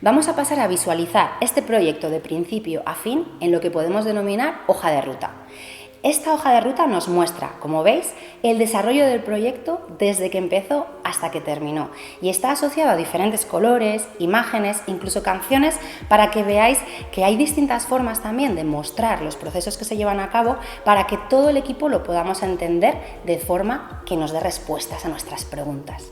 Vamos a pasar a visualizar este proyecto de principio a fin en lo que podemos denominar hoja de ruta. Esta hoja de ruta nos muestra, como veis, el desarrollo del proyecto desde que empezó hasta que terminó y está asociado a diferentes colores, imágenes, incluso canciones, para que veáis que hay distintas formas también de mostrar los procesos que se llevan a cabo para que todo el equipo lo podamos entender de forma que nos dé respuestas a nuestras preguntas.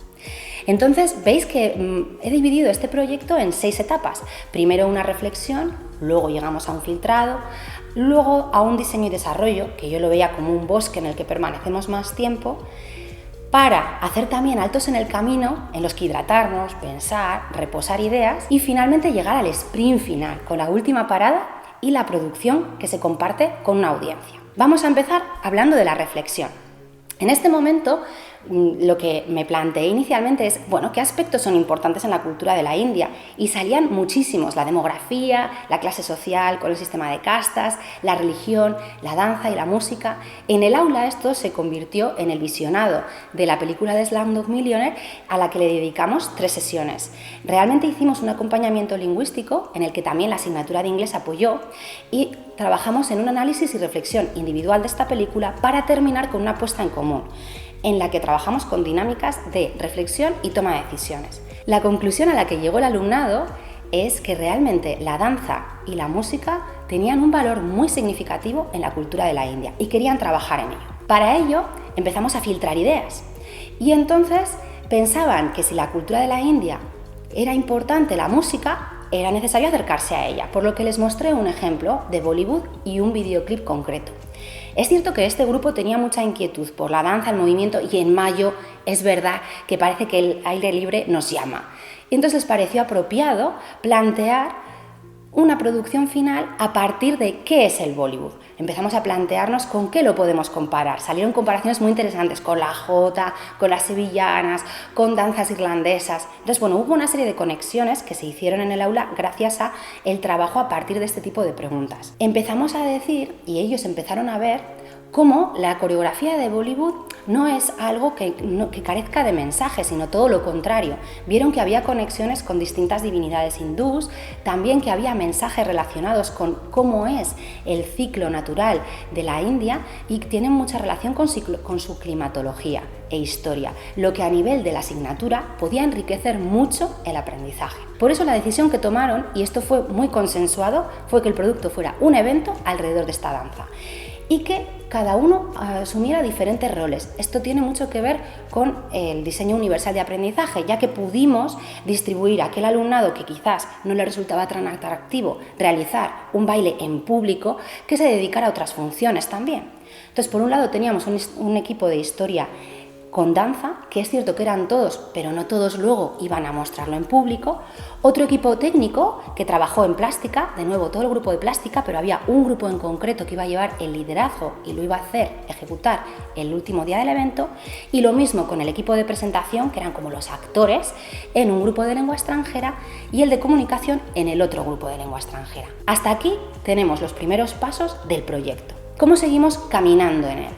Entonces, veis que he dividido este proyecto en 6 etapas. Primero una reflexión, luego llegamos a un filtrado, luego a un diseño y desarrollo, que yo lo veía como un bosque en el que permanecemos más tiempo, para hacer también altos en el camino en los que hidratarnos, pensar, reposar ideas y finalmente llegar al sprint final, con la última parada y la producción que se comparte con una audiencia. Vamos a empezar hablando de la reflexión. En este momento, lo que me planteé inicialmente es, ¿qué aspectos son importantes en la cultura de la India? Y salían muchísimos: la demografía, la clase social con el sistema de castas, la religión, la danza y la música. En el aula esto se convirtió en el visionado de la película de Slumdog Millionaire, a la que le dedicamos 3 sesiones. Realmente hicimos un acompañamiento lingüístico en el que también la asignatura de inglés apoyó y trabajamos en un análisis y reflexión individual de esta película para terminar con una puesta en común, en la que trabajamos con dinámicas de reflexión y toma de decisiones. La conclusión a la que llegó el alumnado es que realmente la danza y la música tenían un valor muy significativo en la cultura de la India y querían trabajar en ello. Para ello empezamos a filtrar ideas y entonces pensaban que si la cultura de la India era importante la música, era necesario acercarse a ella, por lo que les mostré un ejemplo de Bollywood y un videoclip concreto. Es cierto que este grupo tenía mucha inquietud por la danza, el movimiento, y en mayo es verdad que parece que el aire libre nos llama. Y entonces les pareció apropiado plantear una producción final a partir de qué es el Bollywood. Empezamos a plantearnos con qué lo podemos comparar. Salieron comparaciones muy interesantes con la jota, con las sevillanas, con danzas irlandesas. Entonces, hubo una serie de conexiones que se hicieron en el aula gracias a el trabajo a partir de este tipo de preguntas. Empezamos a decir, y ellos empezaron a ver, cómo la coreografía de Bollywood no es algo que carezca de mensaje, sino todo lo contrario. Vieron que había conexiones con distintas divinidades hindús, también que había mensajes relacionados con cómo es el ciclo natural de la India y tienen mucha relación con su climatología e historia, lo que a nivel de la asignatura podía enriquecer mucho el aprendizaje. Por eso la decisión que tomaron, y esto fue muy consensuado, fue que el producto fuera un evento alrededor de esta danza y que cada uno asumiera diferentes roles. Esto tiene mucho que ver con el diseño universal de aprendizaje, ya que pudimos distribuir a aquel alumnado que quizás no le resultaba tan atractivo realizar un baile en público, que se dedicara a otras funciones también. Entonces, por un lado teníamos un equipo de historia con danza, que es cierto que eran todos, pero no todos luego iban a mostrarlo en público. Otro equipo técnico que trabajó en plástica, de nuevo todo el grupo de plástica, pero había un grupo en concreto que iba a llevar el liderazgo y lo iba a ejecutar el último día del evento. Y lo mismo con el equipo de presentación, que eran como los actores, en un grupo de lengua extranjera, y el de comunicación en el otro grupo de lengua extranjera. Hasta aquí tenemos los primeros pasos del proyecto. ¿Cómo seguimos caminando en él?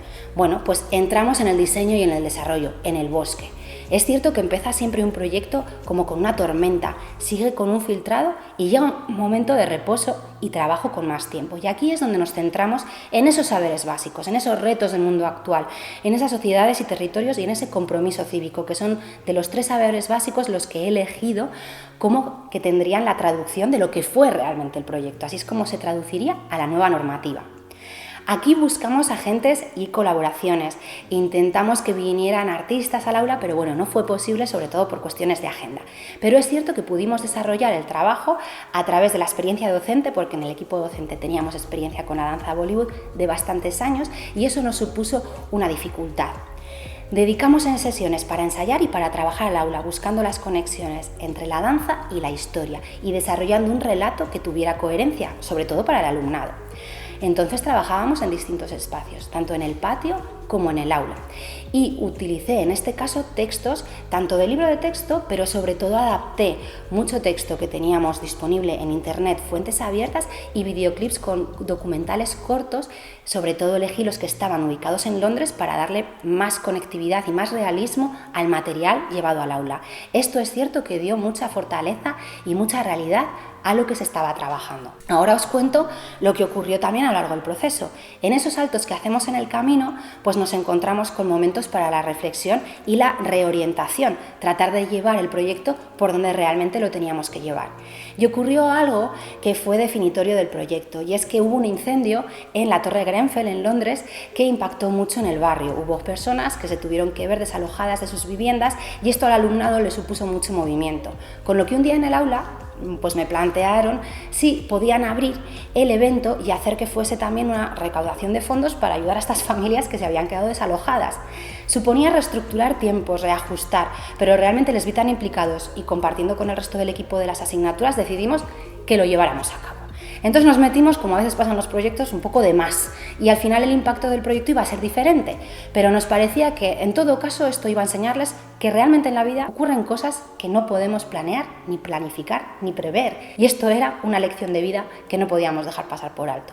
Pues entramos en el diseño y en el desarrollo, en el bosque. Es cierto que empieza siempre un proyecto como con una tormenta, sigue con un filtrado y llega un momento de reposo y trabajo con más tiempo. Y aquí es donde nos centramos en esos saberes básicos, en esos retos del mundo actual, en esas sociedades y territorios y en ese compromiso cívico, que son de los 3 saberes básicos los que he elegido como que tendrían la traducción de lo que fue realmente el proyecto. Así es como se traduciría a la nueva normativa. Aquí buscamos agentes y colaboraciones, intentamos que vinieran artistas al aula, pero no fue posible, sobre todo por cuestiones de agenda. Pero es cierto que pudimos desarrollar el trabajo a través de la experiencia docente, porque en el equipo docente teníamos experiencia con la danza Bollywood de bastantes años y eso nos supuso una dificultad. Dedicamos en sesiones para ensayar y para trabajar al aula, buscando las conexiones entre la danza y la historia y desarrollando un relato que tuviera coherencia, sobre todo para el alumnado. Entonces trabajábamos en distintos espacios, tanto en el patio como en el aula. Y utilicé en este caso textos, tanto de libro de texto, pero sobre todo adapté mucho texto que teníamos disponible en internet, fuentes abiertas y videoclips con documentales cortos. Sobre todo elegí los que estaban ubicados en Londres para darle más conectividad y más realismo al material llevado al aula. Esto es cierto que dio mucha fortaleza y mucha realidad a lo que se estaba trabajando. Ahora os cuento lo que ocurrió también a lo largo del proceso. En esos saltos que hacemos en el camino, pues nos encontramos con momentos para la reflexión y la reorientación, tratar de llevar el proyecto por donde realmente lo teníamos que llevar. Y ocurrió algo que fue definitorio del proyecto, y es que hubo un incendio en la Torre Grenfell en Londres que impactó mucho en el barrio. Hubo personas que se tuvieron que ver desalojadas de sus viviendas y esto al alumnado le supuso mucho movimiento, con lo que un día en el aula pues me plantearon si podían abrir el evento y hacer que fuese también una recaudación de fondos para ayudar a estas familias que se habían quedado desalojadas. Suponía reestructurar tiempos, reajustar, pero realmente les vi tan implicados y compartiendo con el resto del equipo de las asignaturas decidimos que lo lleváramos a cabo. Entonces nos metimos, como a veces pasa en los proyectos, un poco de más y al final el impacto del proyecto iba a ser diferente, pero nos parecía que en todo caso esto iba a enseñarles que realmente en la vida ocurren cosas que no podemos planear, ni planificar, ni prever, y esto era una lección de vida que no podíamos dejar pasar por alto.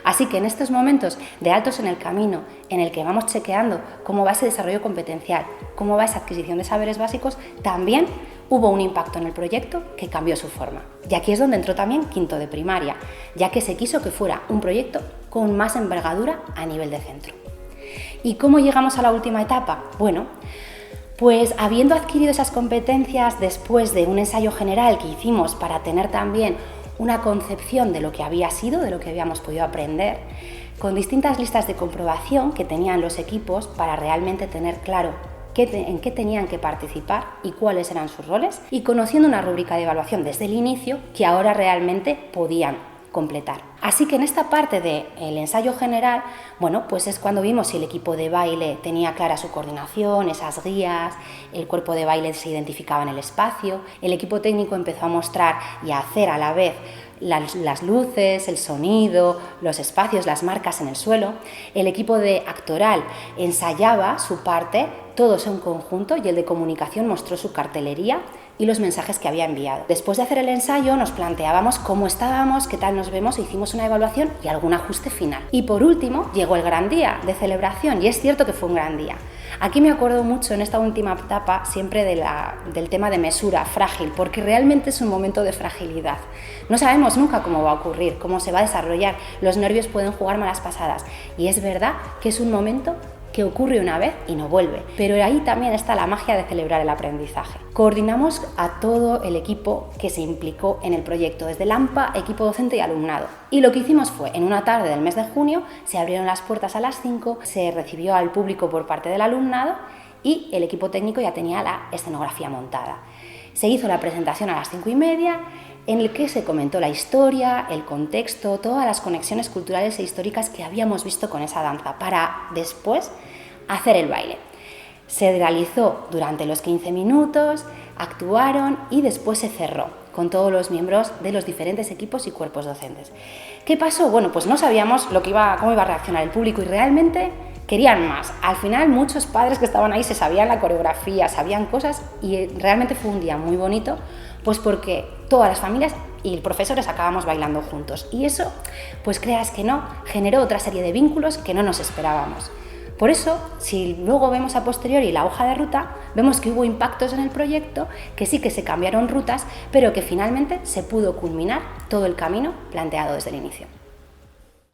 Así que en estos momentos de altos en el camino, en el que vamos chequeando cómo va ese desarrollo competencial, cómo va esa adquisición de saberes básicos, también hubo un impacto en el proyecto que cambió su forma. Y aquí es donde entró también quinto de primaria, ya que se quiso que fuera un proyecto con más envergadura a nivel de centro. ¿Y cómo llegamos a la última etapa? Bueno, pues habiendo adquirido esas competencias después de un ensayo general que hicimos para tener también una concepción de lo que había sido, de lo que habíamos podido aprender, con distintas listas de comprobación que tenían los equipos para realmente tener claro en qué tenían que participar y cuáles eran sus roles, y conociendo una rúbrica de evaluación desde el inicio que ahora realmente podían completar. Así que en esta parte del ensayo general, bueno, pues es cuando vimos si el equipo de baile tenía clara su coordinación, esas guías, el cuerpo de baile se identificaba en el espacio, el equipo técnico empezó a mostrar y a hacer a la vez las luces, el sonido, los espacios, las marcas en el suelo. El equipo de actoral ensayaba su parte, todos en conjunto, y el de comunicación mostró su cartelería y los mensajes que había enviado. Después de hacer el ensayo nos planteábamos cómo estábamos, qué tal nos vemos, e hicimos una evaluación y algún ajuste final. Y por último llegó el gran día de celebración, y es cierto que fue un gran día. Aquí me acuerdo mucho en esta última etapa siempre del tema de mesura, frágil, porque realmente es un momento de fragilidad. No sabemos nunca cómo va a ocurrir, cómo se va a desarrollar, los nervios pueden jugar malas pasadas, y es verdad que es un momento que ocurre una vez y no vuelve, pero ahí también está la magia de celebrar el aprendizaje. Coordinamos a todo el equipo que se implicó en el proyecto, desde el AMPA, equipo docente y alumnado. Y lo que hicimos fue, en una tarde del mes de junio, se abrieron las puertas a las 5, se recibió al público por parte del alumnado y el equipo técnico ya tenía la escenografía montada. Se hizo la presentación a las 5:30, en el que se comentó la historia, el contexto, todas las conexiones culturales e históricas que habíamos visto con esa danza, para después hacer el baile. Se realizó durante los 15 minutos, actuaron y después se cerró con todos los miembros de los diferentes equipos y cuerpos docentes. ¿Qué pasó? Bueno, pues no sabíamos cómo iba a reaccionar el público y realmente querían más. Al final muchos padres que estaban ahí se sabían la coreografía, sabían cosas, y realmente fue un día muy bonito, pues porque todas las familias y profesores acabamos bailando juntos, y eso, pues creas que no, generó otra serie de vínculos que no nos esperábamos. Por eso, si luego vemos a posteriori la hoja de ruta, vemos que hubo impactos en el proyecto, que sí que se cambiaron rutas, pero que finalmente se pudo culminar todo el camino planteado desde el inicio.